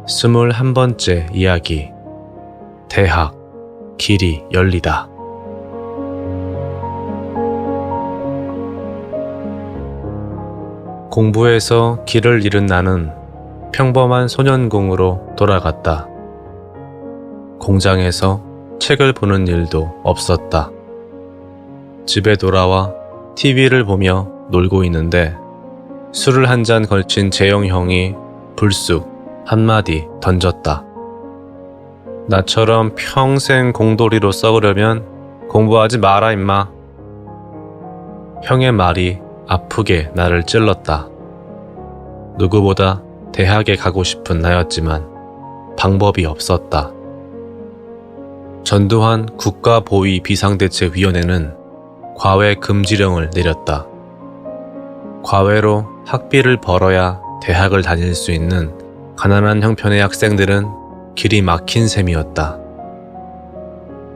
21번째 이야기. 대학, 길이 열리다. 공부에서 길을 잃은 나는 평범한 소년공으로 돌아갔다. 공장에서 책을 보는 일도 없었다. 집에 돌아와 TV를 보며 놀고 있는데 술을 한 잔 걸친 재영 형이 불쑥 한마디 던졌다. 나처럼 평생 공돌이로 썩으려면 공부하지 마라 임마. 형의 말이 아프게 나를 찔렀다. 누구보다 대학에 가고 싶은 나였지만 방법이 없었다. 전두환 국가보위 비상대책위원회는 과외 금지령을 내렸다. 과외로 학비를 벌어야 대학을 다닐 수 있는 가난한 형편의 학생들은 길이 막힌 셈이었다.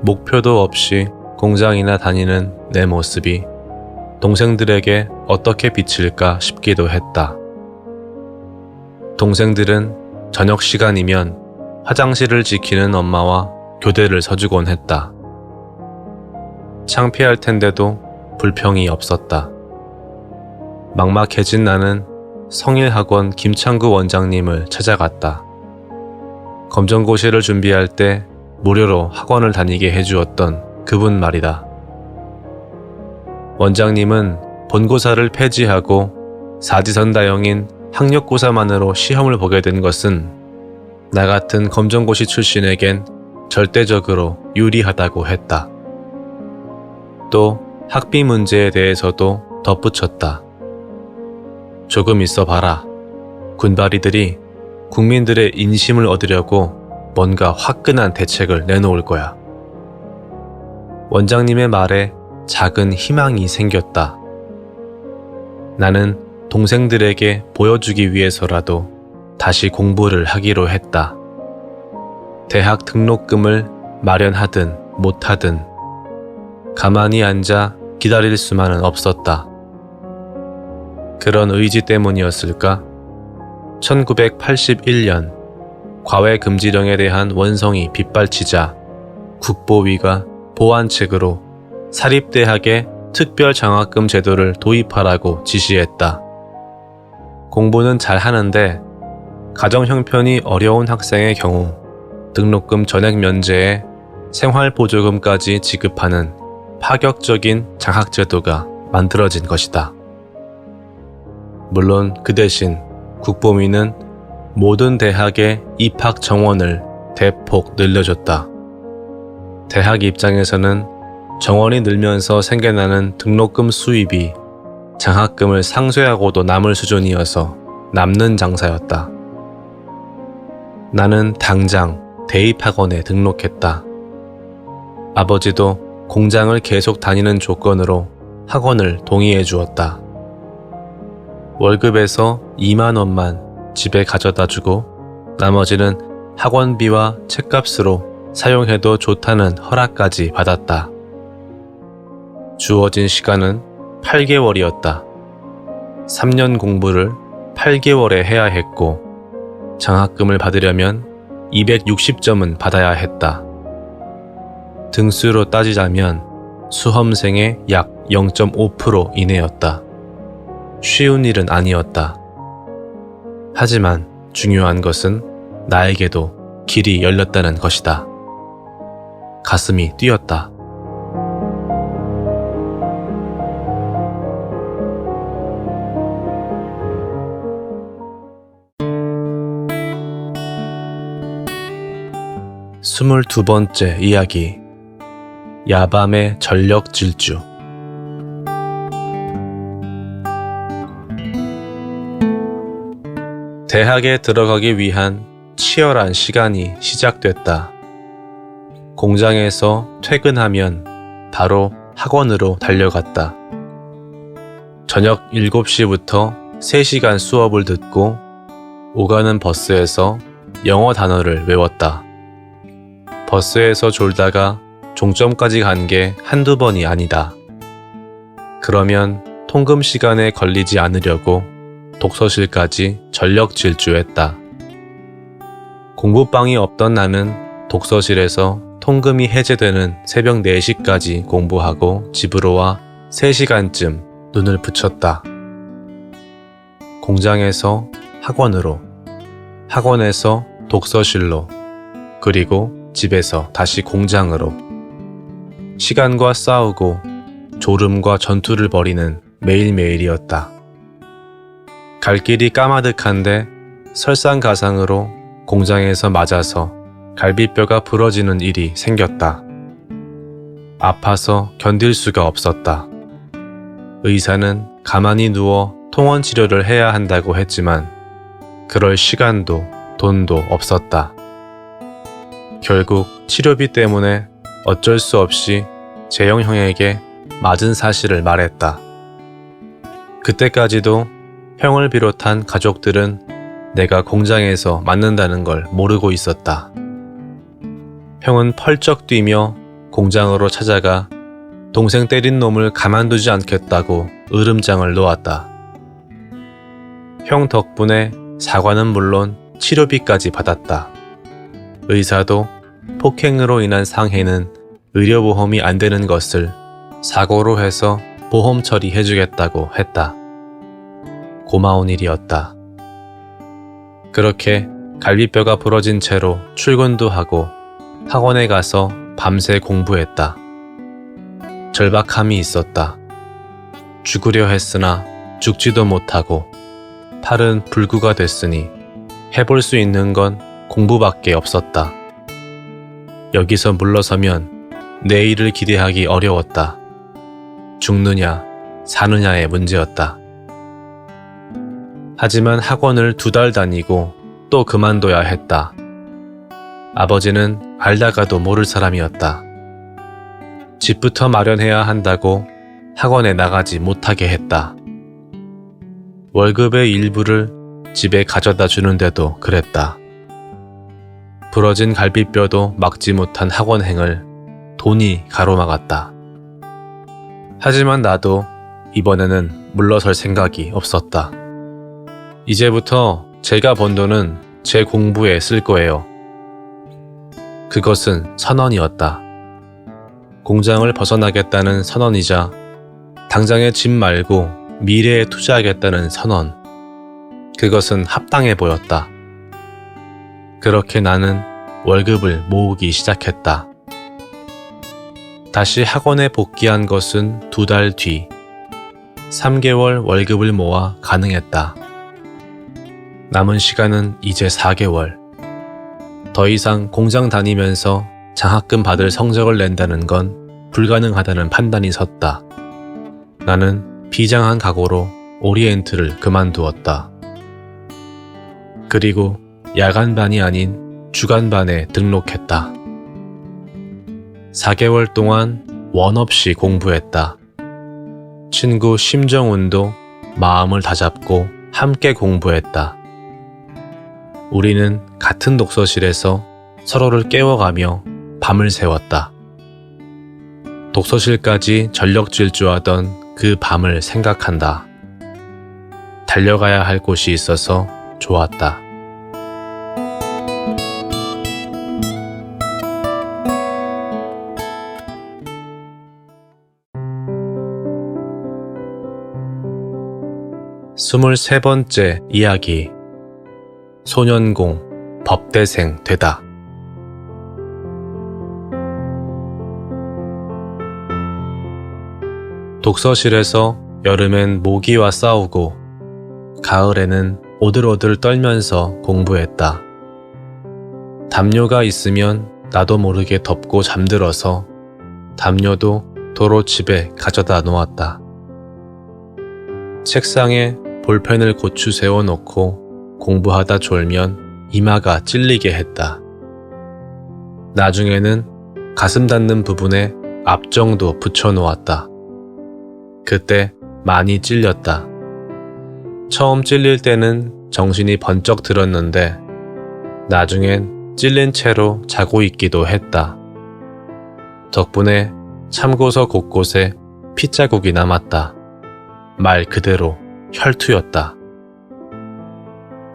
목표도 없이 공장이나 다니는 내 모습이 동생들에게 어떻게 비칠까 싶기도 했다. 동생들은 저녁 시간이면 화장실을 지키는 엄마와 교대를 서주곤 했다. 창피할 텐데도 불평이 없었다. 막막해진 나는 성일학원 김창구 원장님을 찾아갔다. 검정고시를 준비할 때 무료로 학원을 다니게 해주었던 그분 말이다. 원장님은 본고사를 폐지하고 사지선다형인 학력고사만으로 시험을 보게 된 것은 나 같은 검정고시 출신에겐 절대적으로 유리하다고 했다. 또 학비 문제에 대해서도 덧붙였다. 조금 있어 봐라. 군바리들이 국민들의 인심을 얻으려고 뭔가 화끈한 대책을 내놓을 거야. 원장님의 말에 작은 희망이 생겼다. 나는 동생들에게 보여주기 위해서라도 다시 공부를 하기로 했다. 대학 등록금을 마련하든 못하든 가만히 앉아 기다릴 수만은 없었다. 그런 의지 때문이었을까? 1981년 과외 금지령에 대한 원성이 빗발치자 국보위가 보완책으로 사립대학에 특별장학금 제도를 도입하라고 지시했다. 공부는 잘 하는데 가정 형편이 어려운 학생의 경우 등록금 전액 면제에 생활보조금까지 지급하는 파격적인 장학제도가 만들어진 것이다. 물론 그 대신 국보위는 모든 대학의 입학 정원을 대폭 늘려줬다. 대학 입장에서는 정원이 늘면서 생겨나는 등록금 수입이 장학금을 상쇄하고도 남을 수준이어서 남는 장사였다. 나는 당장 대입학원에 등록했다. 아버지도 공장을 계속 다니는 조건으로 학원을 동의해 주었다. 월급에서 2만 원만 집에 가져다 주고 나머지는 학원비와 책값으로 사용해도 좋다는 허락까지 받았다. 주어진 시간은 8개월이었다. 3년 공부를 8개월에 해야 했고 장학금을 받으려면 260점은 받아야 했다. 등수로 따지자면 수험생의 약 0.5% 이내였다. 쉬운 일은 아니었다. 하지만 중요한 것은 나에게도 길이 열렸다는 것이다. 가슴이 뛰었다. 스물두 번째 이야기. 야밤의 전력 질주. 대학에 들어가기 위한 치열한 시간이 시작됐다. 공장에서 퇴근하면 바로 학원으로 달려갔다. 저녁 7시부터 3시간 수업을 듣고 오가는 버스에서 영어 단어를 외웠다. 버스에서 졸다가 종점까지 간 게 한두 번이 아니다. 그러면 통금 시간에 걸리지 않으려고 독서실까지 전력 질주했다. 공부방이 없던 나는 독서실에서 통금이 해제되는 새벽 4시까지 공부하고 집으로 와 3시간쯤 눈을 붙였다. 공장에서 학원으로, 학원에서 독서실로, 그리고 집에서 다시 공장으로. 시간과 싸우고 졸음과 전투를 벌이는 매일매일이었다. 갈 길이 까마득한데 설상가상으로 공장에서 맞아서 갈비뼈가 부러지는 일이 생겼다. 아파서 견딜 수가 없었다. 의사는 가만히 누워 통원 치료를 해야 한다고 했지만 그럴 시간도 돈도 없었다. 결국 치료비 때문에 어쩔 수 없이 재영 형에게 맞은 사실을 말했다. 그때까지도 형을 비롯한 가족들은 내가 공장에서 맞는다는 걸 모르고 있었다. 형은 펄쩍 뛰며 공장으로 찾아가 동생 때린 놈을 가만두지 않겠다고 으름장을 놓았다. 형 덕분에 사과는 물론 치료비까지 받았다. 의사도 폭행으로 인한 상해는 의료보험이 안 되는 것을 사고로 해서 보험 처리해주겠다고 했다. 고마운 일이었다. 그렇게 갈비뼈가 부러진 채로 출근도 하고 학원에 가서 밤새 공부했다. 절박함이 있었다. 죽으려 했으나 죽지도 못하고 팔은 불구가 됐으니 해볼 수 있는 건 공부밖에 없었다. 여기서 물러서면 내일을 기대하기 어려웠다. 죽느냐 사느냐의 문제였다. 하지만 학원을 2달 다니고 또 그만둬야 했다. 아버지는 알다가도 모를 사람이었다. 집부터 마련해야 한다고 학원에 나가지 못하게 했다. 월급의 일부를 집에 가져다 주는데도 그랬다. 부러진 갈비뼈도 막지 못한 학원행을 돈이 가로막았다. 하지만 나도 이번에는 물러설 생각이 없었다. 이제부터 제가 번 돈은 제 공부에 쓸 거예요. 그것은 선언이었다. 공장을 벗어나겠다는 선언이자 당장의 집 말고 미래에 투자하겠다는 선언. 그것은 합당해 보였다. 그렇게 나는 월급을 모으기 시작했다. 다시 학원에 복귀한 것은 2달 뒤. 3개월 월급을 모아 가능했다. 남은 시간은 이제 4개월. 더 이상 공장 다니면서 장학금 받을 성적을 낸다는 건 불가능하다는 판단이 섰다. 나는 비장한 각오로 오리엔트를 그만두었다. 그리고 야간반이 아닌 주간반에 등록했다. 4개월 동안 원 없이 공부했다. 친구 심정훈도 마음을 다잡고 함께 공부했다. 우리는 같은 독서실에서 서로를 깨워가며 밤을 새웠다. 독서실까지 전력 질주하던 그 밤을 생각한다. 달려가야 할 곳이 있어서 좋았다. 스물세 번째 이야기. 소년공 법대생 되다. 독서실에서 여름엔 모기와 싸우고 가을에는 오들오들 떨면서 공부했다. 담요가 있으면 나도 모르게 덮고 잠들어서 담요도 도로 집에 가져다 놓았다. 책상에 볼펜을 고추 세워놓고 공부하다 졸면 이마가 찔리게 했다. 나중에는 가슴 닿는 부분에 압정도 붙여놓았다. 그때 많이 찔렸다. 처음 찔릴 때는 정신이 번쩍 들었는데 나중엔 찔린 채로 자고 있기도 했다. 덕분에 참고서 곳곳에 핏자국이 남았다. 말 그대로 혈투였다.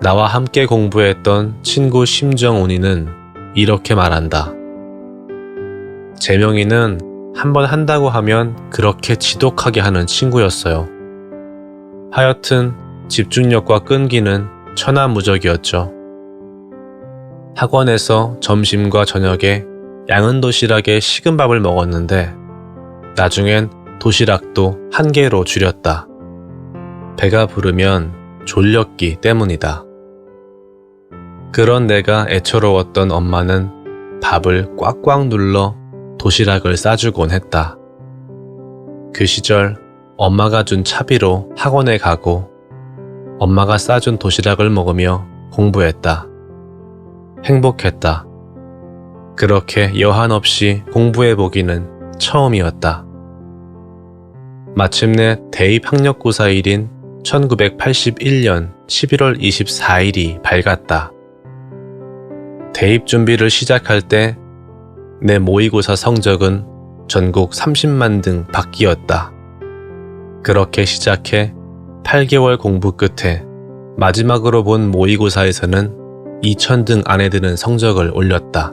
나와 함께 공부했던 친구 심정훈이는 이렇게 말한다. 재명이는 한번 한다고 하면 그렇게 지독하게 하는 친구였어요. 하여튼 집중력과 끈기는 천하무적이었죠. 학원에서 점심과 저녁에 양은 도시락에 식은 밥을 먹었는데 나중엔 도시락도 한 개로 줄였다. 배가 부르면 졸렸기 때문이다. 그런 내가 애처로웠던 엄마는 밥을 꽉꽉 눌러 도시락을 싸주곤 했다. 그 시절 엄마가 준 차비로 학원에 가고 엄마가 싸준 도시락을 먹으며 공부했다. 행복했다. 그렇게 여한 없이 공부해보기는 처음이었다. 마침내 대입 학력고사일인 1981년 11월 24일이 밝았다. 대입 준비를 시작할 때 내 모의고사 성적은 전국 30만 등 밖이었다. 그렇게 시작해 8개월 공부 끝에 마지막으로 본 모의고사에서는 2000등 안에 드는 성적을 올렸다.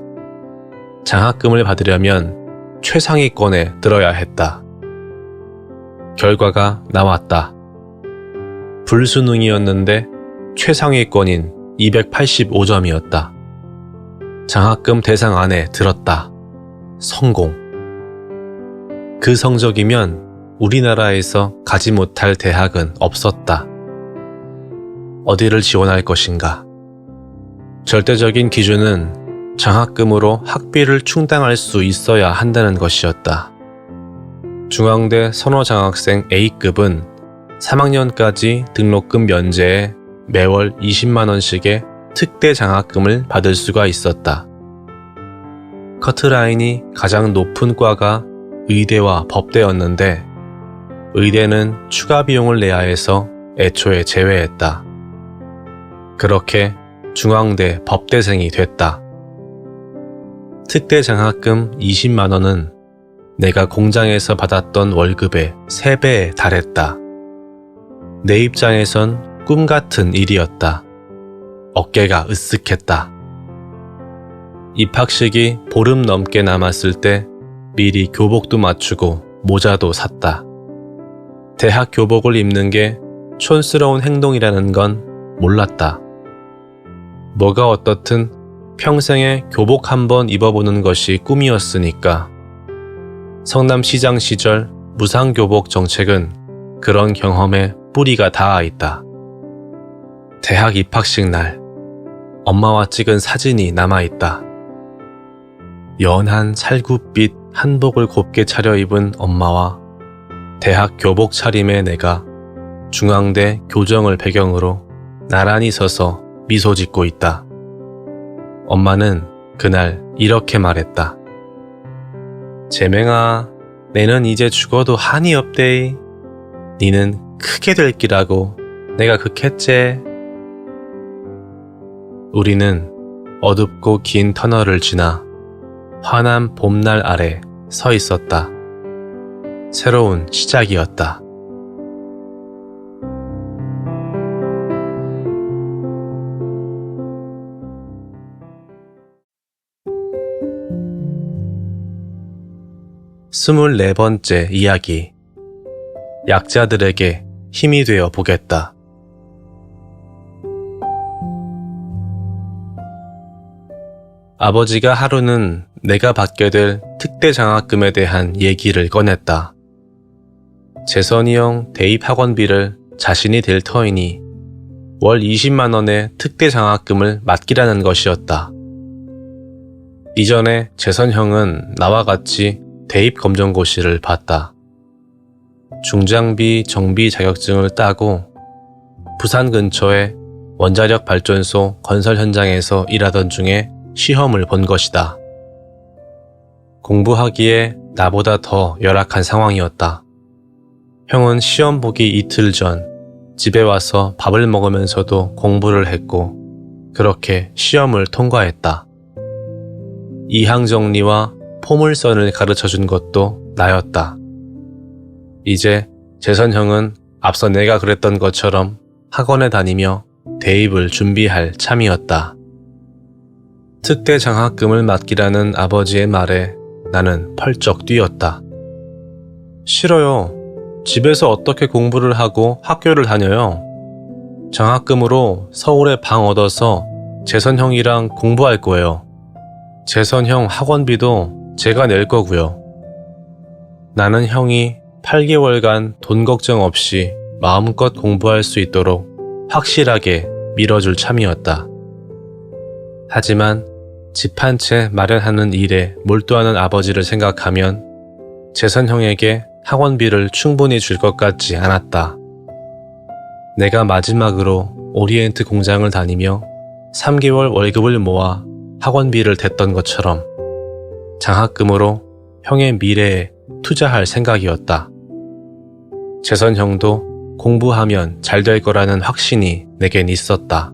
장학금을 받으려면 최상위권에 들어야 했다. 결과가 나왔다. 불수능이었는데 최상위권인 285점이었다. 장학금 대상 안에 들었다. 성공. 그 성적이면 우리나라에서 가지 못할 대학은 없었다. 어디를 지원할 것인가? 절대적인 기준은 장학금으로 학비를 충당할 수 있어야 한다는 것이었다. 중앙대 선호장학생 A급은 3학년까지 등록금 면제에 매월 20만원씩의 특대 장학금을 받을 수가 있었다. 커트라인이 가장 높은 과가 의대와 법대였는데 의대는 추가 비용을 내야 해서 애초에 제외했다. 그렇게 중앙대 법대생이 됐다. 특대 장학금 20만원은 내가 공장에서 받았던 월급의 3배에 달했다. 내 입장에선 꿈같은 일이었다. 어깨가 으쓱했다. 입학식이 보름 넘게 남았을 때 미리 교복도 맞추고 모자도 샀다. 대학 교복을 입는 게 촌스러운 행동이라는 건 몰랐다. 뭐가 어떻든 평생에 교복 한번 입어보는 것이 꿈이었으니까. 성남시장 시절 무상교복 정책은 그런 경험에 뿌리가 닿아 있다. 대학 입학식 날 엄마와 찍은 사진이 남아있다. 연한 살구빛 한복을 곱게 차려입은 엄마와 대학 교복 차림의 내가 중앙대 교정을 배경으로 나란히 서서 미소 짓고 있다. 엄마는 그날 이렇게 말했다. 재맹아, 내는 이제 죽어도 한이 없대이. 니는 크게 될 기라고 내가 극했제. 우리는 어둡고 긴 터널을 지나 환한 봄날 아래 서 있었다. 새로운 시작이었다. 스물네 번째 이야기. 약자들에게 힘이 되어 보겠다. 아버지가 하루는 내가 받게 될 특대 장학금에 대한 얘기를 꺼냈다. 재선이 형 대입 학원비를 자신이 댈 터이니 월 20만 원의 특대 장학금을 맡기라는 것이었다. 이전에 재선 형은 나와 같이 대입 검정고시를 봤다. 중장비 정비 자격증을 따고 부산 근처의 원자력 발전소 건설 현장에서 일하던 중에 시험을 본 것이다. 공부하기에 나보다 더 열악한 상황이었다. 형은 시험 보기 이틀 전 집에 와서 밥을 먹으면서도 공부를 했고 그렇게 시험을 통과했다. 이항 정리와 포물선을 가르쳐준 것도 나였다. 이제 재선 형은 앞서 내가 그랬던 것처럼 학원에 다니며 대입을 준비할 참이었다. 특대 장학금을 맡기라는 아버지의 말에 나는 펄쩍 뛰었다. 싫어요. 집에서 어떻게 공부를 하고 학교를 다녀요? 장학금으로 서울에 방 얻어서 재선 형이랑 공부할 거예요. 재선 형 학원비도 제가 낼 거고요. 나는 형이 8개월간 돈 걱정 없이 마음껏 공부할 수 있도록 확실하게 밀어줄 참이었다. 하지만 집 한 채 마련하는 일에 몰두하는 아버지를 생각하면 재선 형에게 학원비를 충분히 줄 것 같지 않았다. 내가 마지막으로 오리엔트 공장을 다니며 3개월 월급을 모아 학원비를 댔던 것처럼 장학금으로 형의 미래에 투자할 생각이었다. 재선 형도 공부하면 잘 될 거라는 확신이 내겐 있었다.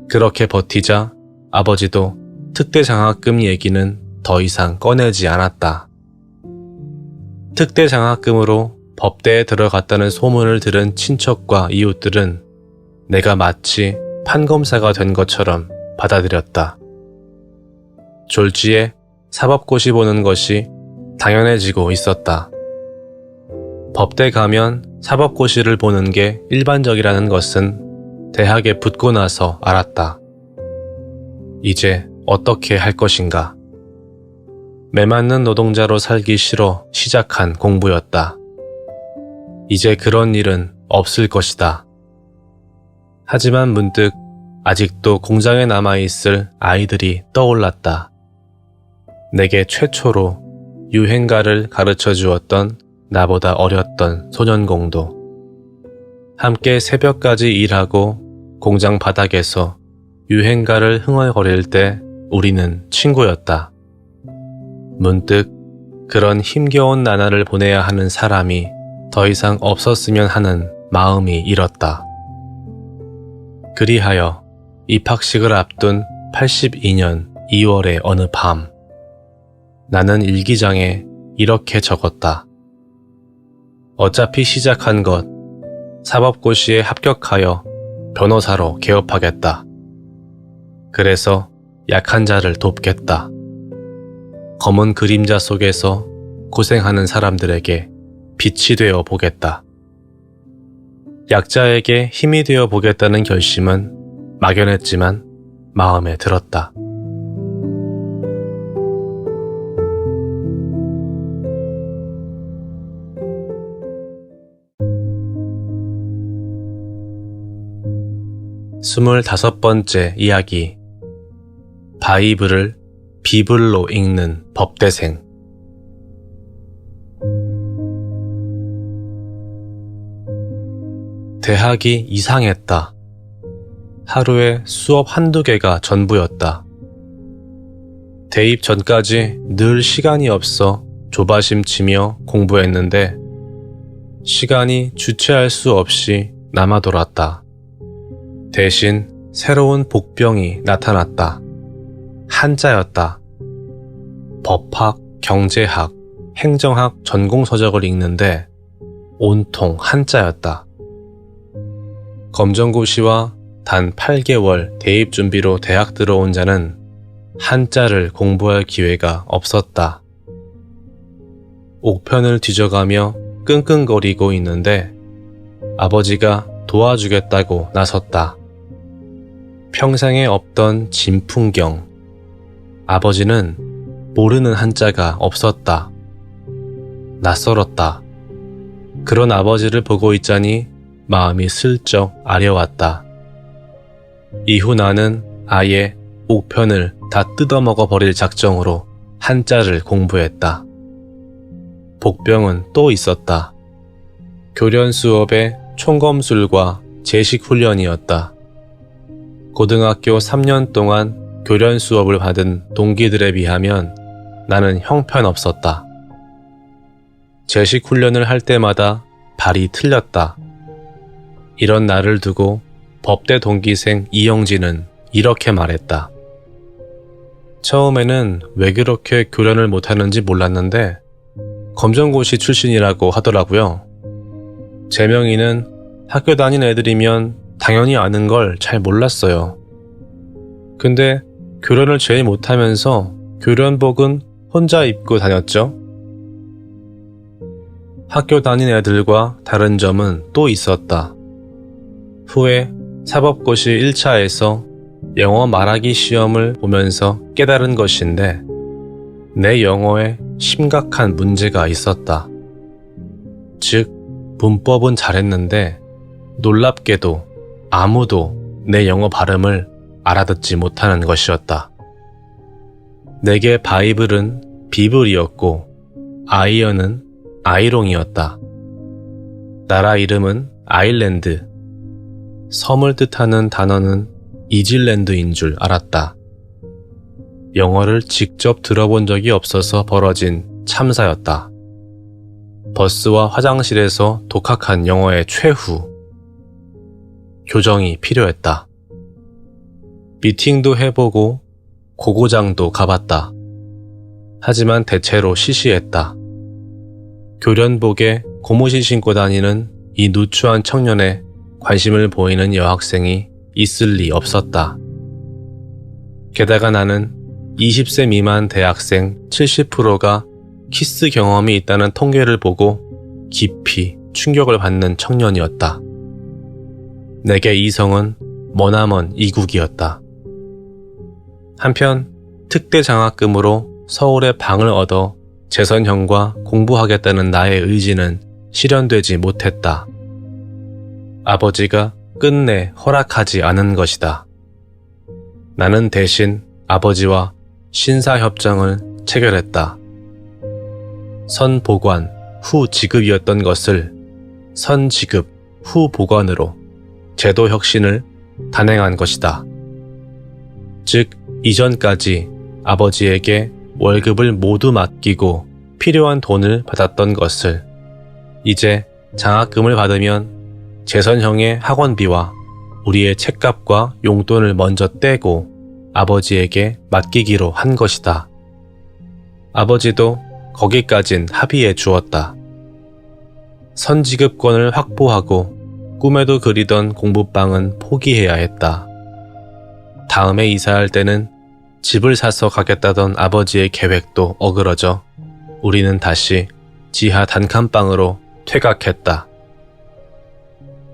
그렇게 버티자 아버지도 특대 장학금 얘기는 더 이상 꺼내지 않았다. 특대 장학금으로 법대에 들어갔다는 소문을 들은 친척과 이웃들은 내가 마치 판검사가 된 것처럼 받아들였다. 졸지에 사법고시 보는 것이 당연해지고 있었다. 법대 가면 사법고시를 보는 게 일반적이라는 것은 대학에 붙고 나서 알았다. 이제 어떻게 할 것인가? 매맞는 노동자로 살기 싫어 시작한 공부였다. 이제 그런 일은 없을 것이다. 하지만 문득 아직도 공장에 남아있을 아이들이 떠올랐다. 내게 최초로 유행가를 가르쳐 주었던 나보다 어렸던 소년공도. 함께 새벽까지 일하고 공장 바닥에서 유행가를 흥얼거릴 때 우리는 친구였다. 문득 그런 힘겨운 나날을 보내야 하는 사람이 더 이상 없었으면 하는 마음이 일었다. 그리하여 입학식을 앞둔 82년 2월의 어느 밤, 나는 일기장에 이렇게 적었다. 어차피 시작한 것, 사법고시에 합격하여 변호사로 개업하겠다. 그래서 약한 자를 돕겠다. 검은 그림자 속에서 고생하는 사람들에게 빛이 되어 보겠다. 약자에게 힘이 되어 보겠다는 결심은 막연했지만 마음에 들었다. 스물다섯 번째 이야기. 바이블을 비블로 읽는 법대생. 대학이 이상했다. 하루에 수업 한두 개가 전부였다. 대입 전까지 늘 시간이 없어 조바심 치며 공부했는데 시간이 주체할 수 없이 남아돌았다. 대신 새로운 복병이 나타났다. 한자였다. 법학, 경제학, 행정학 전공서적을 읽는데 온통 한자였다. 검정고시와 단 8개월 대입 준비로 대학 들어온 자는 한자를 공부할 기회가 없었다. 옥편을 뒤져가며 끙끙거리고 있는데 아버지가 도와주겠다고 나섰다. 평생에 없던 진풍경. 아버지는 모르는 한자가 없었다. 낯설었다. 그런 아버지를 보고 있자니 마음이 슬쩍 아려왔다. 이후 나는 아예 옥편을 다 뜯어먹어 버릴 작정으로 한자를 공부했다. 복병은 또 있었다. 교련 수업의 총검술과 제식 훈련이었다. 고등학교 3년 동안 교련 수업을 받은 동기들에 비하면 나는 형편없었다. 제식 훈련을 할 때마다 발이 틀렸다. 이런 나를 두고 법대 동기생 이영진은 이렇게 말했다. 처음에는 왜 그렇게 교련을 못하는지 몰랐는데 검정고시 출신이라고 하더라고요. 제명이는 학교 다닌 애들이면 당연히 아는 걸 잘 몰랐어요. 근데 교련을 제일 못하면서 교련복은 혼자 입고 다녔죠. 학교 다닌 애들과 다른 점은 또 있었다. 후에 사법고시 1차에서 영어 말하기 시험을 보면서 깨달은 것인데 내 영어에 심각한 문제가 있었다. 즉, 문법은 잘했는데 놀랍게도 아무도 내 영어 발음을 알아듣지 못하는 것이었다. 내게 바이블은 비블이었고 아이언은 아이롱이었다. 나라 이름은 아일랜드, 섬을 뜻하는 단어는 이질랜드인 줄 알았다. 영어를 직접 들어본 적이 없어서 벌어진 참사였다. 버스와 화장실에서 독학한 영어의 최후. 교정이 필요했다. 미팅도 해보고 고고장도 가봤다. 하지만 대체로 시시했다. 교련복에 고무신 신고 다니는 이 누추한 청년에 관심을 보이는 여학생이 있을 리 없었다. 게다가 나는 20세 미만 대학생 70%가 키스 경험이 있다는 통계를 보고 깊이 충격을 받는 청년이었다. 내게 이성은 머나먼 이국이었다. 한편 특대 장학금으로 서울에 방을 얻어 재선형과 공부하겠다는 나의 의지는 실현되지 못했다. 아버지가 끝내 허락하지 않은 것이다. 나는 대신 아버지와 신사협정을 체결했다. 선보관 후 지급이었던 것을 선지급 후 보관으로 제도 혁신을 단행한 것이다. 즉, 이전까지 아버지에게 월급을 모두 맡기고 필요한 돈을 받았던 것을 이제 장학금을 받으면 재선형의 학원비와 우리의 책값과 용돈을 먼저 떼고 아버지에게 맡기기로 한 것이다. 아버지도 거기까진 합의해 주었다. 선지급권을 확보하고 꿈에도 그리던 공부방은 포기해야 했다. 다음에 이사할 때는 집을 사서 가겠다던 아버지의 계획도 어그러져 우리는 다시 지하 단칸방으로 퇴각했다.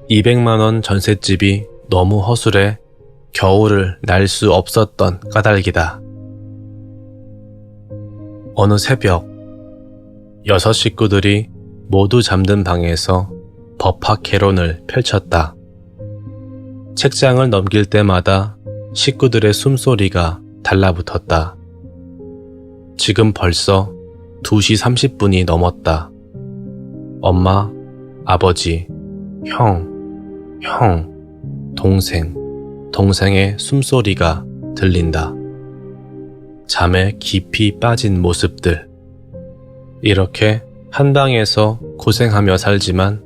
200만원 전셋집이 너무 허술해 겨울을 날 수 없었던 까닭이다. 어느 새벽 6 식구들이 모두 잠든 방에서 법학 개론을 펼쳤다. 책장을 넘길 때마다 식구들의 숨소리가 달라붙었다. 지금 벌써 2시 30분이 넘었다. 엄마, 아버지, 형, 동생의 숨소리가 들린다. 잠에 깊이 빠진 모습들. 이렇게 한 방에서 고생하며 살지만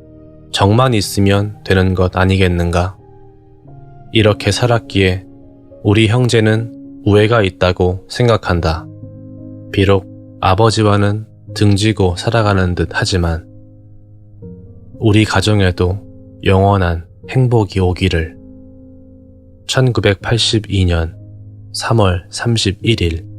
정만 있으면 되는 것 아니겠는가? 이렇게 살았기에 우리 형제는 우애가 있다고 생각한다. 비록 아버지와는 등지고 살아가는 듯 하지만 우리 가정에도 영원한 행복이 오기를. 1982년 3월 31일.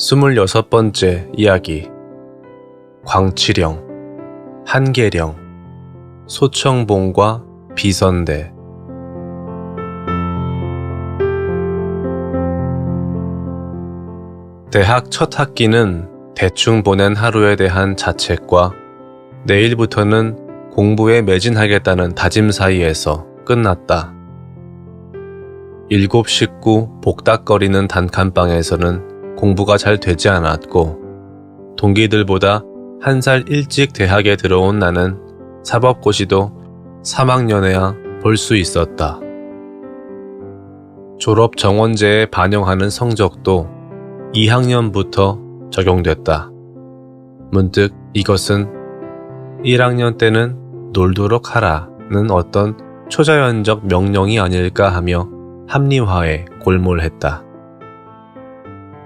스물여섯 번째 이야기. 광치령, 한계령, 소청봉과 비선대. 대학 첫 학기는 대충 보낸 하루에 대한 자책과 내일부터는 공부에 매진하겠다는 다짐 사이에서 끝났다. 7 식구 복닥거리는 단칸방에서는 공부가 잘 되지 않았고 동기들보다 1살 일찍 대학에 들어온 나는 사법고시도 3학년에야 볼 수 있었다. 졸업 정원제에 반영하는 성적도 2학년부터 적용됐다. 문득 이것은 1학년 때는 놀도록 하라는 어떤 초자연적 명령이 아닐까 하며 합리화에 골몰했다.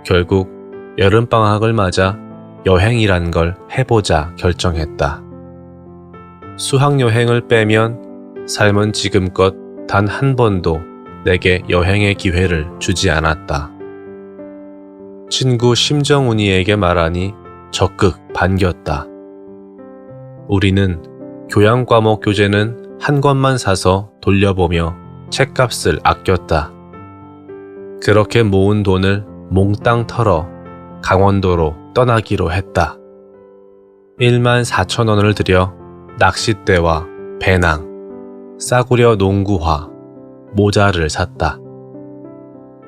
결국 여름방학을 맞아 여행이란 걸 해보자 결정했다. 수학여행을 빼면 삶은 지금껏 단 한 번도 내게 여행의 기회를 주지 않았다. 친구 심정훈이에게 말하니 적극 반겼다. 우리는 교양과목 교재는 한 권만 사서 돌려보며 책값을 아꼈다. 그렇게 모은 돈을 몽땅 털어 강원도로 떠나기로 했다. 14,000원을 들여 낚싯대와 배낭, 싸구려 농구화, 모자를 샀다.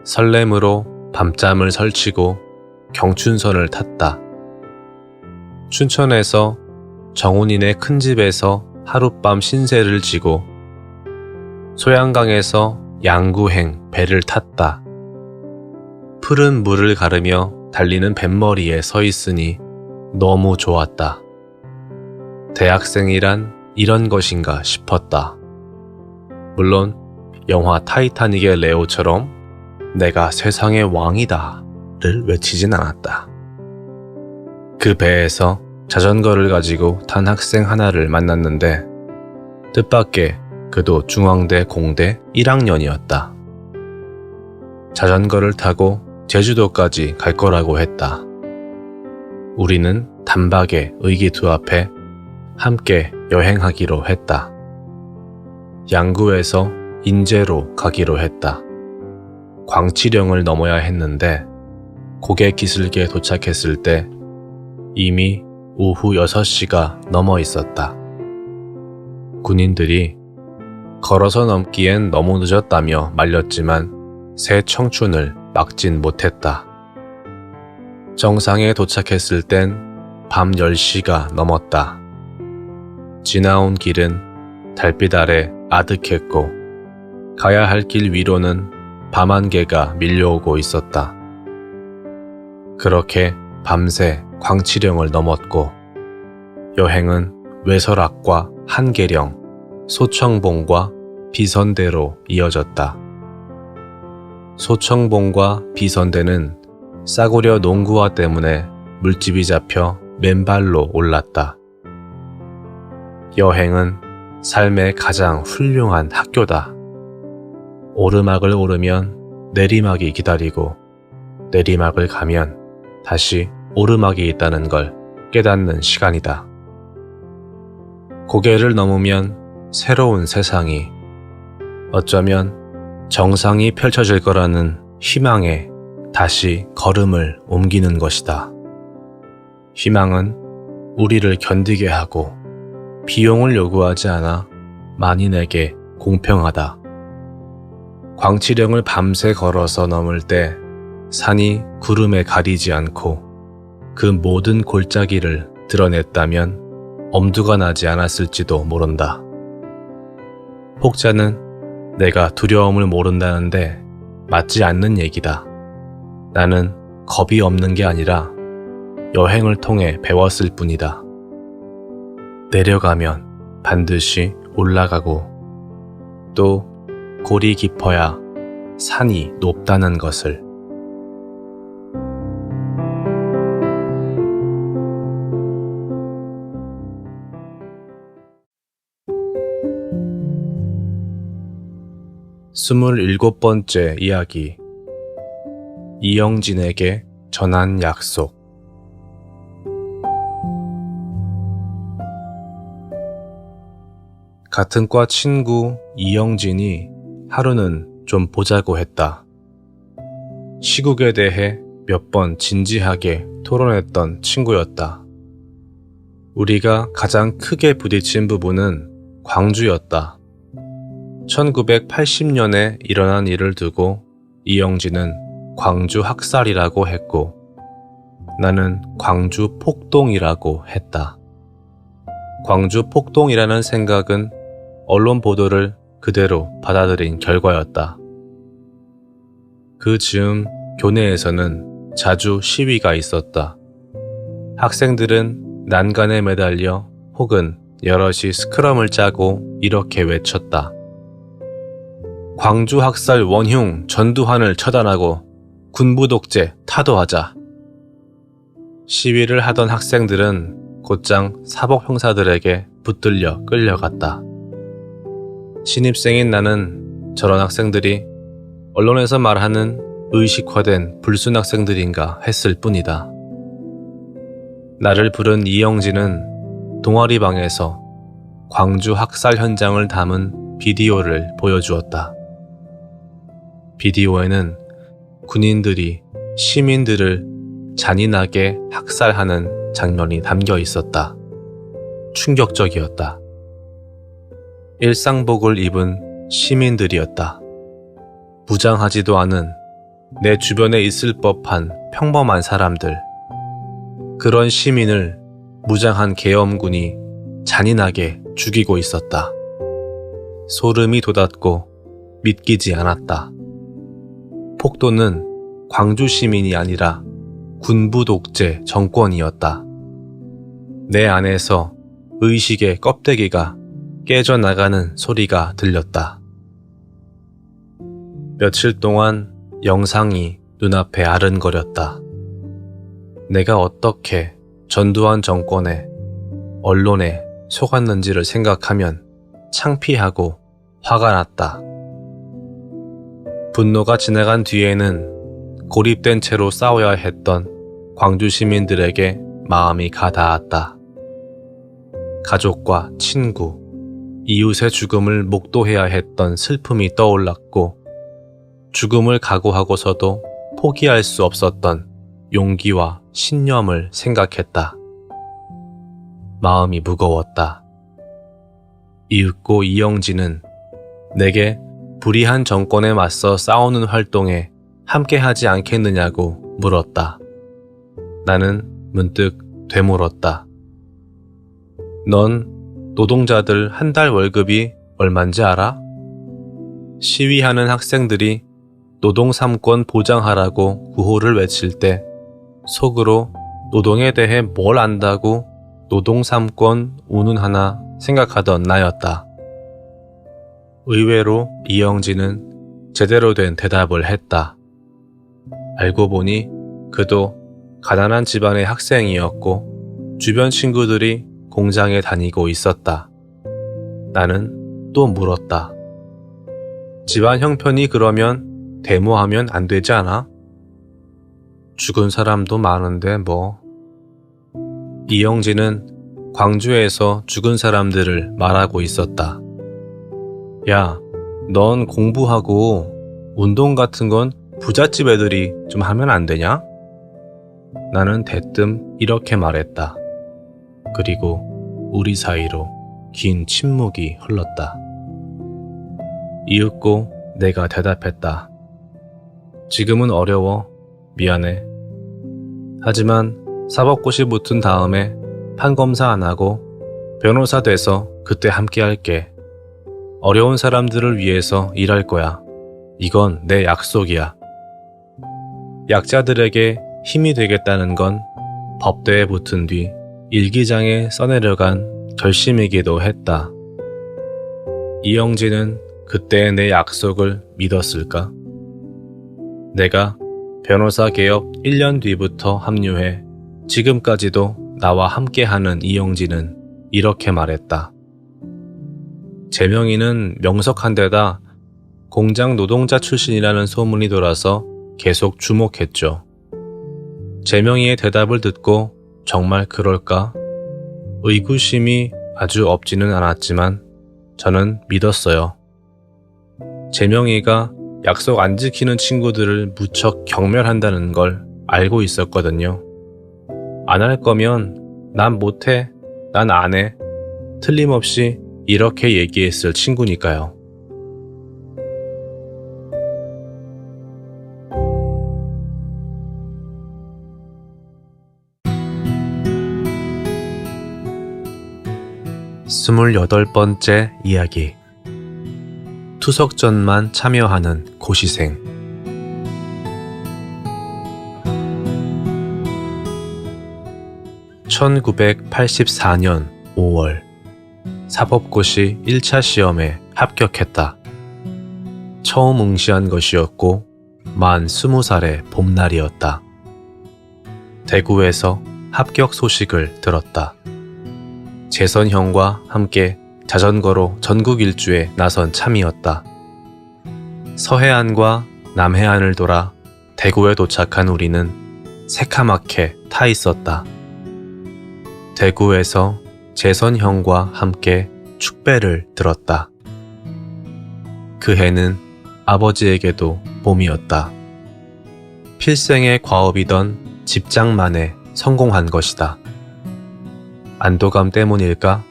설렘으로 밤잠을 설치고 경춘선을 탔다. 춘천에서 정훈이네 큰 집에서 하룻밤 신세를 지고 소양강에서 양구행 배를 탔다. 푸른 물을 가르며 달리는 뱃머리에 서 있으니 너무 좋았다. 대학생이란 이런 것인가 싶었다. 물론 영화 타이타닉의 레오처럼 내가 세상의 왕이다를 외치진 않았다. 그 배에서 자전거를 가지고 탄 학생 하나를 만났는데 뜻밖의 그도 중앙대 공대 1학년이었다. 자전거를 타고 제주도까지 갈 거라고 했다. 우리는 단박에 의기투합해 함께 여행하기로 했다. 양구에서 인제로 가기로 했다. 광치령을 넘어야 했는데 고개 기슭에 도착했을 때 이미 오후 6시가 넘어 있었다. 군인들이 걸어서 넘기엔 너무 늦었다며 말렸지만 새 청춘을 막진 못했다. 정상에 도착했을 땐 밤 10시가 넘었다. 지나온 길은 달빛 아래 아득했고 가야 할 길 위로는 밤안개가 밀려오고 있었다. 그렇게 밤새 광치령을 넘었고 여행은 외설악과 한계령, 소청봉과 비선대로 이어졌다. 소청봉과 비선대는 싸구려 농구화 때문에 물집이 잡혀 맨발로 올랐다. 여행은 삶의 가장 훌륭한 학교다. 오르막을 오르면 내리막이 기다리고 내리막을 가면 다시 오르막이 있다는 걸 깨닫는 시간이다. 고개를 넘으면 새로운 세상이, 어쩌면 정상이 펼쳐질 거라는 희망에 다시 걸음을 옮기는 것이다. 희망은 우리를 견디게 하고 비용을 요구하지 않아 만인에게 공평하다. 광치령을 밤새 걸어서 넘을 때 산이 구름에 가리지 않고 그 모든 골짜기를 드러냈다면 엄두가 나지 않았을지도 모른다. 혹자는 내가 두려움을 모른다는데 맞지 않는 얘기다. 나는 겁이 없는 게 아니라 여행을 통해 배웠을 뿐이다. 내려가면 반드시 올라가고 또 골이 깊어야 산이 높다는 것을. 스물일곱 번째 이야기. 이영진에게 전한 약속. 같은 과 친구 이영진이 하루는 좀 보자고 했다. 시국에 대해 몇 번 진지하게 토론했던 친구였다. 우리가 가장 크게 부딪힌 부분은 광주였다. 1980년에 일어난 일을 두고 이영진은 광주 학살이라고 했고 나는 광주 폭동이라고 했다. 광주 폭동이라는 생각은 언론 보도를 그대로 받아들인 결과였다. 그 즈음 교내에서는 자주 시위가 있었다. 학생들은 난간에 매달려 혹은 여럿이 스크럼을 짜고 이렇게 외쳤다. 광주 학살 원흉 전두환을 처단하고 군부 독재 타도하자. 시위를 하던 학생들은 곧장 사복 형사들에게 붙들려 끌려갔다. 신입생인 나는 저런 학생들이 언론에서 말하는 의식화된 불순 학생들인가 했을 뿐이다. 나를 부른 이영진은 동아리방에서 광주 학살 현장을 담은 비디오를 보여주었다. 비디오에는 군인들이 시민들을 잔인하게 학살하는 장면이 담겨 있었다. 충격적이었다. 일상복을 입은 시민들이었다. 무장하지도 않은 내 주변에 있을 법한 평범한 사람들. 그런 시민을 무장한 계엄군이 잔인하게 죽이고 있었다. 소름이 돋았고 믿기지 않았다. 폭도는 광주 시민이 아니라 군부 독재 정권이었다. 내 안에서 의식의 껍데기가 깨져나가는 소리가 들렸다. 며칠 동안 영상이 눈앞에 아른거렸다. 내가 어떻게 전두환 정권에, 언론에 속았는지를 생각하면 창피하고 화가 났다. 분노가 지나간 뒤에는 고립된 채로 싸워야 했던 광주 시민들에게 마음이 가닿았다. 가족과 친구, 이웃의 죽음을 목도해야 했던 슬픔이 떠올랐고 죽음을 각오하고서도 포기할 수 없었던 용기와 신념을 생각했다. 마음이 무거웠다. 이윽고 이영진은 내게 불의한 정권에 맞서 싸우는 활동에 함께하지 않겠느냐고 물었다. 나는 문득 되물었다. 넌 노동자들 한 달 월급이 얼만지 알아? 시위하는 학생들이 노동 3권 보장하라고 구호를 외칠 때 속으로 노동에 대해 뭘 안다고 노동 3권 운운하나 생각하던 나였다. 의외로 이영진은 제대로 된 대답을 했다. 알고 보니 그도 가난한 집안의 학생이었고 주변 친구들이 공장에 다니고 있었다. 나는 또 물었다. 집안 형편이 그러면 데모하면 안 되지 않아? 죽은 사람도 많은데 뭐. 이영진은 광주에서 죽은 사람들을 말하고 있었다. 야, 넌 공부하고 운동 같은 건 부잣집 애들이 좀 하면 안 되냐? 나는 대뜸 이렇게 말했다. 그리고 우리 사이로 긴 침묵이 흘렀다. 이윽고 내가 대답했다. 지금은 어려워. 미안해. 하지만 사법고시 붙은 다음에 판검사 안 하고 변호사 돼서 그때 함께 할게. 어려운 사람들을 위해서 일할 거야. 이건 내 약속이야. 약자들에게 힘이 되겠다는 건 법대에 붙은 뒤 일기장에 써내려간 결심이기도 했다. 이영진은 그때의 내 약속을 믿었을까? 내가 변호사 개업 1년 뒤부터 합류해 지금까지도 나와 함께하는 이영진은 이렇게 말했다. 재명이는 명석한 데다 공장 노동자 출신이라는 소문이 돌아서 계속 주목했죠. 재명이의 대답을 듣고 정말 그럴까? 의구심이 아주 없지는 않았지만 저는 믿었어요. 재명이가 약속 안 지키는 친구들을 무척 경멸한다는 걸 알고 있었거든요. 안 할 거면 난 못해, 난 안 해. 틀림없이 이렇게 얘기했을 친구니까요. 스물여덟 번째 이야기. 투석전만 참여하는 고시생. (1984년 5월) 사법고시 1차 시험에 합격했다. 처음 응시한 것이었고 만 20살의 봄날이었다. 대구에서 합격 소식을 들었다. 재선형과 함께 자전거로 전국 일주에 나선 참이었다. 서해안과 남해안을 돌아 대구에 도착한 우리는 새카맣게 타 있었다. 대구에서 재선형과 함께 축배를 들었다. 그 해는 아버지에게도 봄이었다. 필생의 과업이던 집장만에 성공한 것이다. 안도감 때문일까?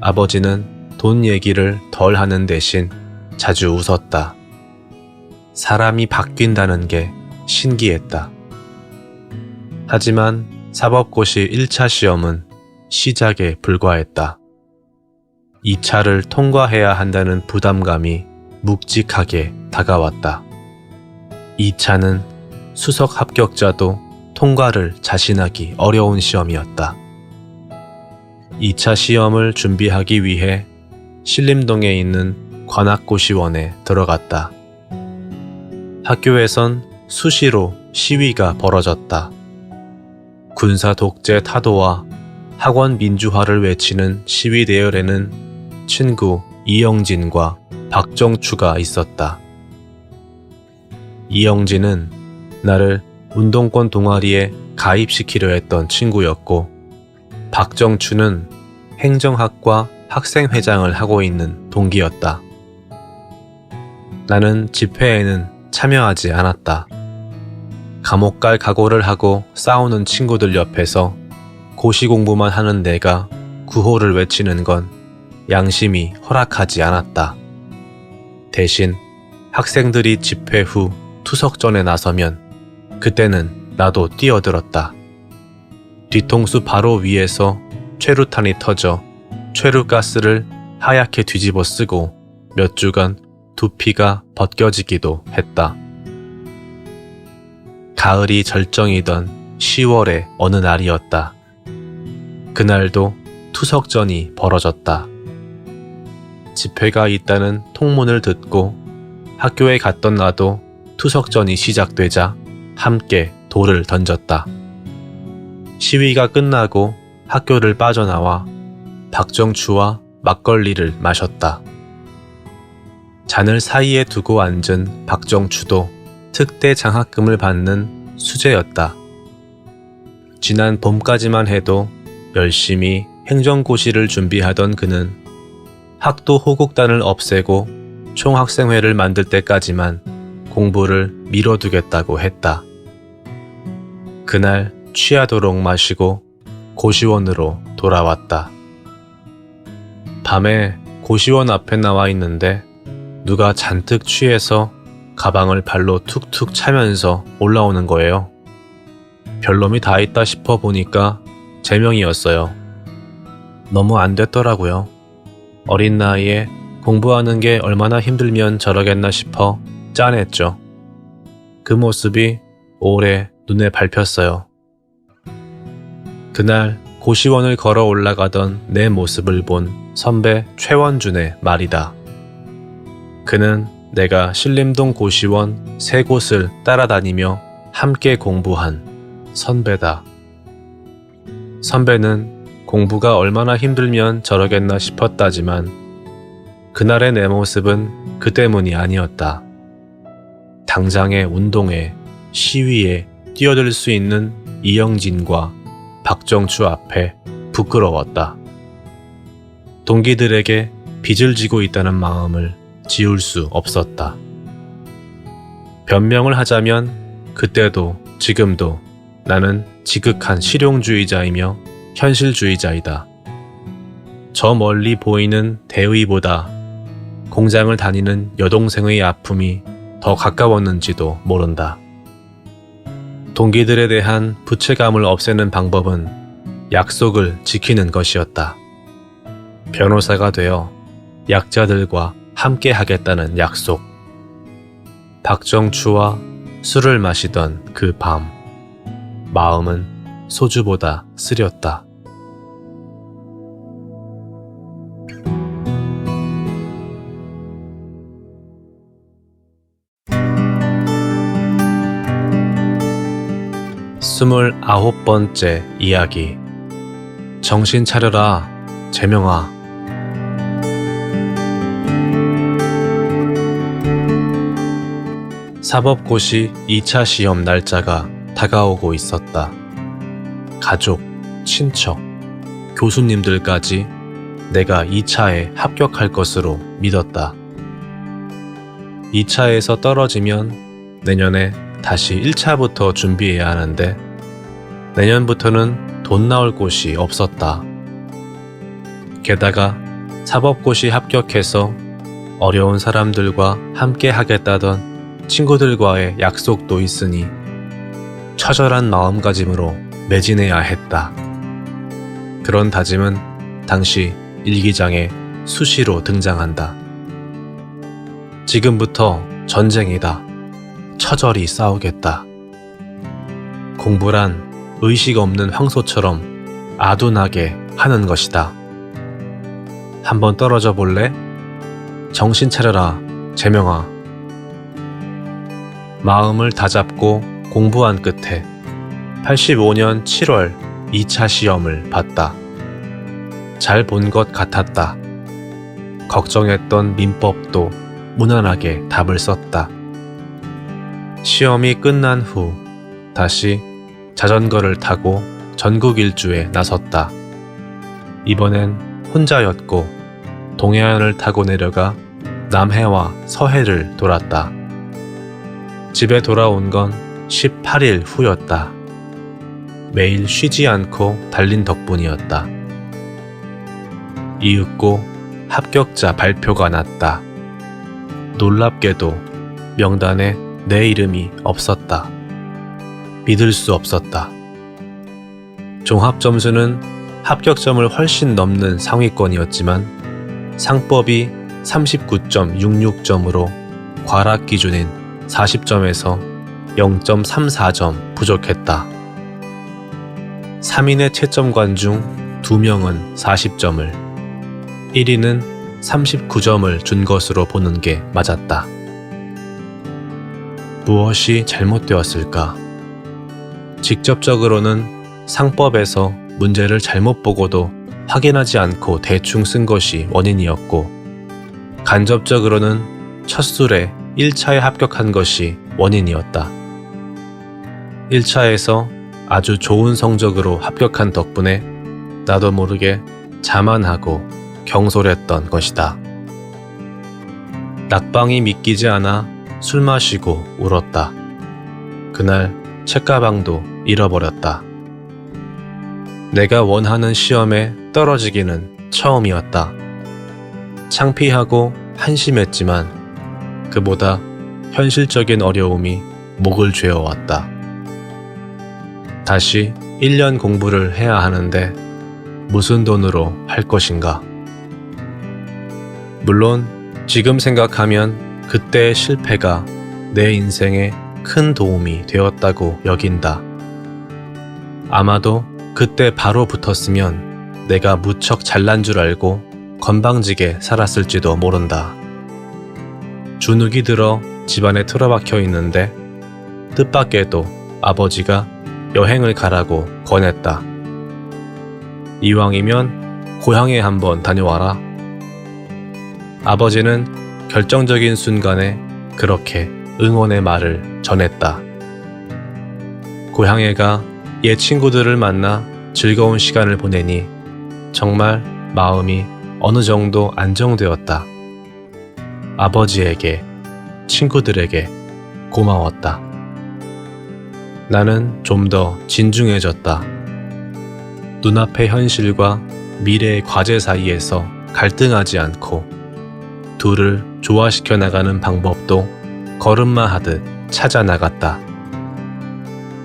아버지는 돈 얘기를 덜 하는 대신 자주 웃었다. 사람이 바뀐다는 게 신기했다. 하지만 사법고시 1차 시험은 시작에 불과했다. 2차를 통과해야 한다는 부담감이 묵직하게 다가왔다. 2차는 수석 합격자도 통과를 자신하기 어려운 시험이었다. 2차 시험을 준비하기 위해 신림동에 있는 관악고시원에 들어갔다. 학교에선 수시로 시위가 벌어졌다. 군사 독재 타도와 학원 민주화를 외치는 시위 대열에는 친구 이영진과 박정추가 있었다. 이영진은 나를 운동권 동아리에 가입시키려 했던 친구였고, 박정추는 행정학과 학생회장을 하고 있는 동기였다. 나는 집회에는 참여하지 않았다. 감옥 갈 각오를 하고 싸우는 친구들 옆에서 고시 공부만 하는 내가 구호를 외치는 건 양심이 허락하지 않았다. 대신 학생들이 집회 후 투석전에 나서면 그때는 나도 뛰어들었다. 뒤통수 바로 위에서 최루탄이 터져 최루가스를 하얗게 뒤집어 쓰고 몇 주간 두피가 벗겨지기도 했다. 가을이 절정이던 10월의 어느 날이었다. 그날도 투석전이 벌어졌다. 집회가 있다는 통문을 듣고 학교에 갔던 나도 투석전이 시작되자 함께 돌을 던졌다. 시위가 끝나고 학교를 빠져나와 박정추와 막걸리를 마셨다. 잔을 사이에 두고 앉은 박정추도 특대 장학금을 받는 수재였다. 지난 봄까지만 해도 열심히 행정고시를 준비하던 그는 학도 호국단을 없애고 총학생회를 만들 때까지만 공부를 미뤄두겠다고 했다. 그날 취하도록 마시고 고시원으로 돌아왔다. 밤에 고시원 앞에 나와 있는데 누가 잔뜩 취해서 가방을 발로 툭툭 차면서 올라오는 거예요. 별놈이 다 있다 싶어 보니까 제명이었어요. 너무 안 됐더라고요. 어린 나이에 공부하는 게 얼마나 힘들면 저러겠나 싶어 짠했죠. 그 모습이 오래 눈에 밟혔어요. 그날 고시원을 걸어 올라가던 내 모습을 본 선배 최원준의 말이다. 그는 내가 신림동 고시원 3곳을 따라다니며 함께 공부한 선배다. 선배는 공부가 얼마나 힘들면 저러겠나 싶었다지만 그날의 내 모습은 그 때문이 아니었다. 당장의 운동에, 시위에 뛰어들 수 있는 이영진과 박정추 앞에 부끄러웠다. 동기들에게 빚을 지고 있다는 마음을 지울 수 없었다. 변명을 하자면 그때도 지금도 나는 지극한 실용주의자이며 현실주의자이다. 저 멀리 보이는 대의보다 공장을 다니는 여동생의 아픔이 더 가까웠는지도 모른다. 동기들에 대한 부채감을 없애는 방법은 약속을 지키는 것이었다. 변호사가 되어 약자들과 함께 하겠다는 약속. 박정추와 술을 마시던 그 밤, 마음은 소주보다 쓰렸다. 29번째 이야기. 정신 차려라, 재명아. 사법고시 2차 시험 날짜가 다가오고 있었다. 가족, 친척, 교수님들까지 내가 2차에 합격할 것으로 믿었다. 2차에서 떨어지면 내년에 다시 1차부터 준비해야 하는데 내년부터는 돈 나올 곳이 없었다. 게다가 사법고시 합격해서 어려운 사람들과 함께 하겠다던 친구들과의 약속도 있으니 처절한 마음가짐으로 매진해야 했다. 그런 다짐은 당시 일기장에 수시로 등장한다. 지금부터 전쟁이다. 처절히 싸우겠다. 공부란 의식 없는 황소처럼 아둔하게 하는 것이다. 한번 떨어져 볼래? 정신 차려라, 재명아. 마음을 다잡고 공부한 끝에 85년 7월 2차 시험을 봤다. 잘 본 것 같았다. 걱정했던 민법도 무난하게 답을 썼다. 시험이 끝난 후 다시 자전거를 타고 전국 일주에 나섰다. 이번엔 혼자였고 동해안을 타고 내려가 남해와 서해를 돌았다. 집에 돌아온 건 18일 후였다. 매일 쉬지 않고 달린 덕분이었다. 이윽고 합격자 발표가 났다. 놀랍게도 명단에 내 이름이 없었다. 믿을 수 없었다. 종합점수는 합격점을 훨씬 넘는 상위권이었지만 상법이 39.66점으로 과락 기준인 40점에서 0.34점 부족했다. 3인의 채점관 중 2명은 40점을, 1인은 39점을 준 것으로 보는 게 맞았다. 무엇이 잘못되었을까? 직접적으로는 상법에서 문제를 잘못 보고도 확인하지 않고 대충 쓴 것이 원인이었고, 간접적으로는 첫 술에 1차에 합격한 것이 원인이었다. 1차에서 아주 좋은 성적으로 합격한 덕분에 나도 모르게 자만하고 경솔했던 것이다. 낙방이 믿기지 않아 술 마시고 울었다. 그날 책가방도 잃어버렸다. 내가 원하는 시험에 떨어지기는 처음이었다. 창피하고 한심했지만 그보다 현실적인 어려움이 목을 죄어왔다. 다시 1년 공부를 해야 하는데 무슨 돈으로 할 것인가? 물론 지금 생각하면 그때의 실패가 내 인생에 큰 도움이 되었다고 여긴다. 아마도 그때 바로 붙었으면 내가 무척 잘난 줄 알고 건방지게 살았을지도 모른다. 주눅이 들어 집안에 틀어박혀 있는데 뜻밖에도 아버지가 여행을 가라고 권했다. 이왕이면 고향에 한번 다녀와라. 아버지는 결정적인 순간에 그렇게 응원의 말을 전했다. 고향에 가 옛 친구들을 만나 즐거운 시간을 보내니 정말 마음이 어느 정도 안정되었다. 아버지에게, 친구들에게 고마웠다. 나는 좀 더 진중해졌다. 눈앞의 현실과 미래의 과제 사이에서 갈등하지 않고 둘을 조화시켜 나가는 방법도 걸음마 하듯 찾아 나갔다.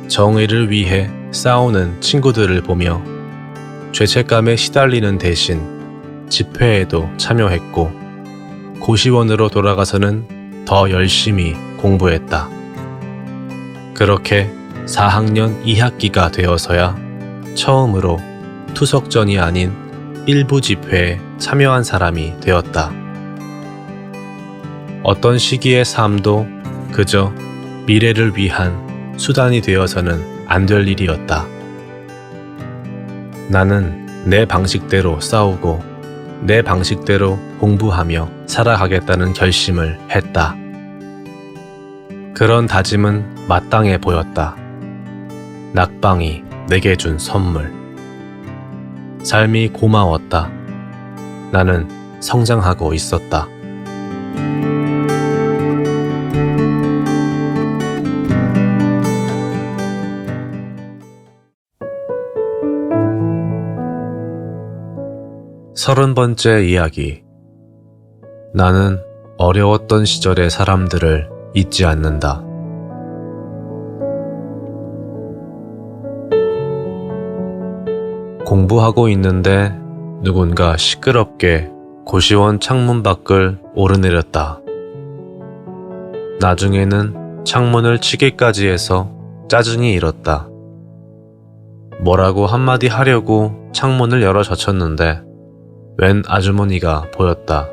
정의를 위해 싸우는 친구들을 보며 죄책감에 시달리는 대신 집회에도 참여했고 고시원으로 돌아가서는 더 열심히 공부했다. 그렇게 4학년 2학기가 되어서야 처음으로 투석전이 아닌 일부 집회에 참여한 사람이 되었다. 어떤 시기의 삶도 그저 미래를 위한 수단이 되어서는 안 될 일이었다. 나는 내 방식대로 싸우고 내 방식대로 공부하며 살아가겠다는 결심을 했다. 그런 다짐은 마땅해 보였다. 낙방이 내게 준 선물. 삶이 고마웠다. 나는 성장하고 있었다. 서른 번째 이야기. 나는 어려웠던 시절의 사람들을 잊지 않는다. 공부하고 있는데 누군가 시끄럽게 고시원 창문 밖을 오르내렸다. 나중에는 창문을 치기까지 해서 짜증이 일었다. 뭐라고 한마디 하려고 창문을 열어 젖혔는데 웬 아주머니가 보였다.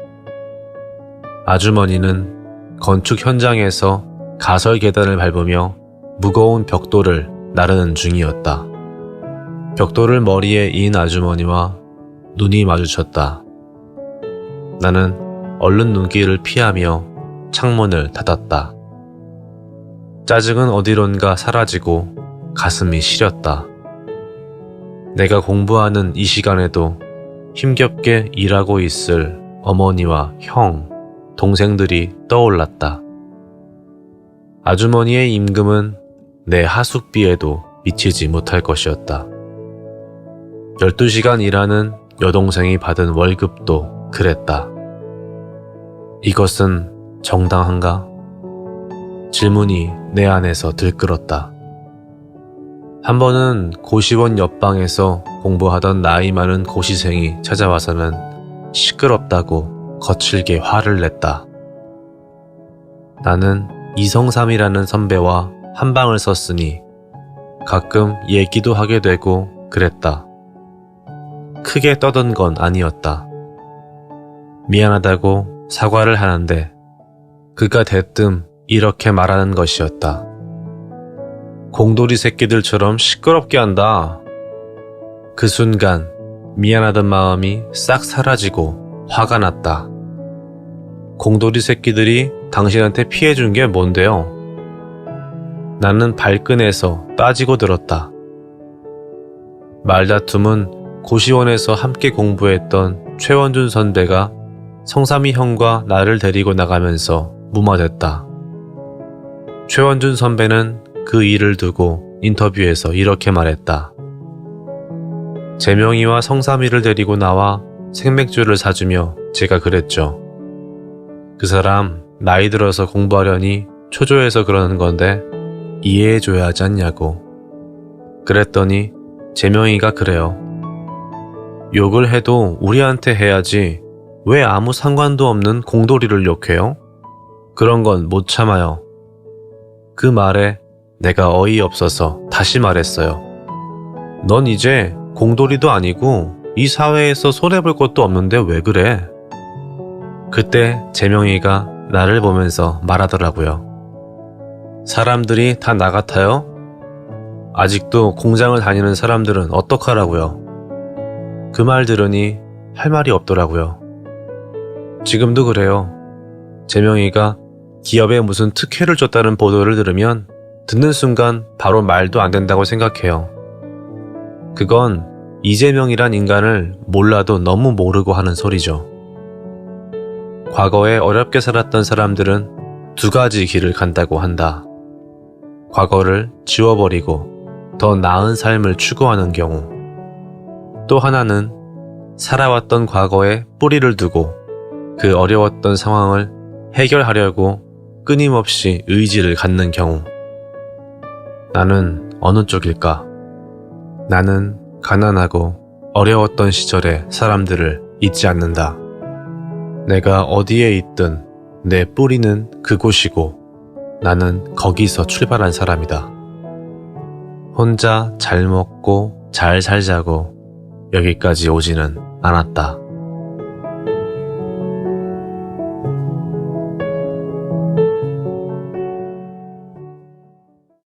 아주머니는 건축 현장에서 가설 계단을 밟으며 무거운 벽돌을 나르는 중이었다. 벽돌을 머리에 이은 아주머니와 눈이 마주쳤다. 나는 얼른 눈길을 피하며 창문을 닫았다. 짜증은 어디론가 사라지고 가슴이 시렸다. 내가 공부하는 이 시간에도 힘겹게 일하고 있을 어머니와 형, 동생들이 떠올랐다. 아주머니의 임금은 내 하숙비에도 미치지 못할 것이었다. 12시간 일하는 여동생이 받은 월급도 그랬다. 이것은 정당한가? 질문이 내 안에서 들끓었다. 한 번은 고시원 옆방에서 공부하던 나이 많은 고시생이 찾아와서는 시끄럽다고 거칠게 화를 냈다. 나는 이성삼이라는 선배와 한 방을 썼으니 가끔 얘기도 하게 되고 그랬다. 크게 떠든 건 아니었다. 미안하다고 사과를 하는데 그가 대뜸 이렇게 말하는 것이었다. 공돌이 새끼들처럼 시끄럽게 한다. 그 순간 미안하던 마음이 싹 사라지고 화가 났다. 공돌이 새끼들이 당신한테 피해준 게 뭔데요? 나는 발끈해서 따지고 들었다. 말다툼은 고시원에서 함께 공부했던 최원준 선배가 성삼이 형과 나를 데리고 나가면서 무마됐다. 최원준 선배는 그 일을 두고 인터뷰에서 이렇게 말했다. 재명이와 성삼이를 데리고 나와 생맥주를 사주며 제가 그랬죠. 그 사람 나이 들어서 공부하려니 초조해서 그러는 건데 이해해줘야 하지 않냐고. 그랬더니 재명이가 그래요. 욕을 해도 우리한테 해야지 왜 아무 상관도 없는 공돌이를 욕해요? 그런 건 못 참아요. 그 말에 내가 어이없어서 다시 말했어요. 넌 이제 공돌이도 아니고 이 사회에서 손해볼 것도 없는데 왜 그래? 그때 재명이가 나를 보면서 말하더라고요. 사람들이 다 나 같아요? 아직도 공장을 다니는 사람들은 어떡하라고요? 그 말 들으니 할 말이 없더라고요. 지금도 그래요. 재명이가 기업에 무슨 특혜를 줬다는 보도를 들으면 듣는 순간 바로 말도 안 된다고 생각해요. 그건 이재명이란 인간을 몰라도 너무 모르고 하는 소리죠. 과거에 어렵게 살았던 사람들은 두 가지 길을 간다고 한다. 과거를 지워버리고 더 나은 삶을 추구하는 경우. 또 하나는 살아왔던 과거에 뿌리를 두고 그 어려웠던 상황을 해결하려고 끊임없이 의지를 갖는 경우. 나는 어느 쪽일까? 나는 가난하고 어려웠던 시절의 사람들을 잊지 않는다. 내가 어디에 있든 내 뿌리는 그곳이고 나는 거기서 출발한 사람이다. 혼자 잘 먹고 잘 살자고 여기까지 오지는 않았다.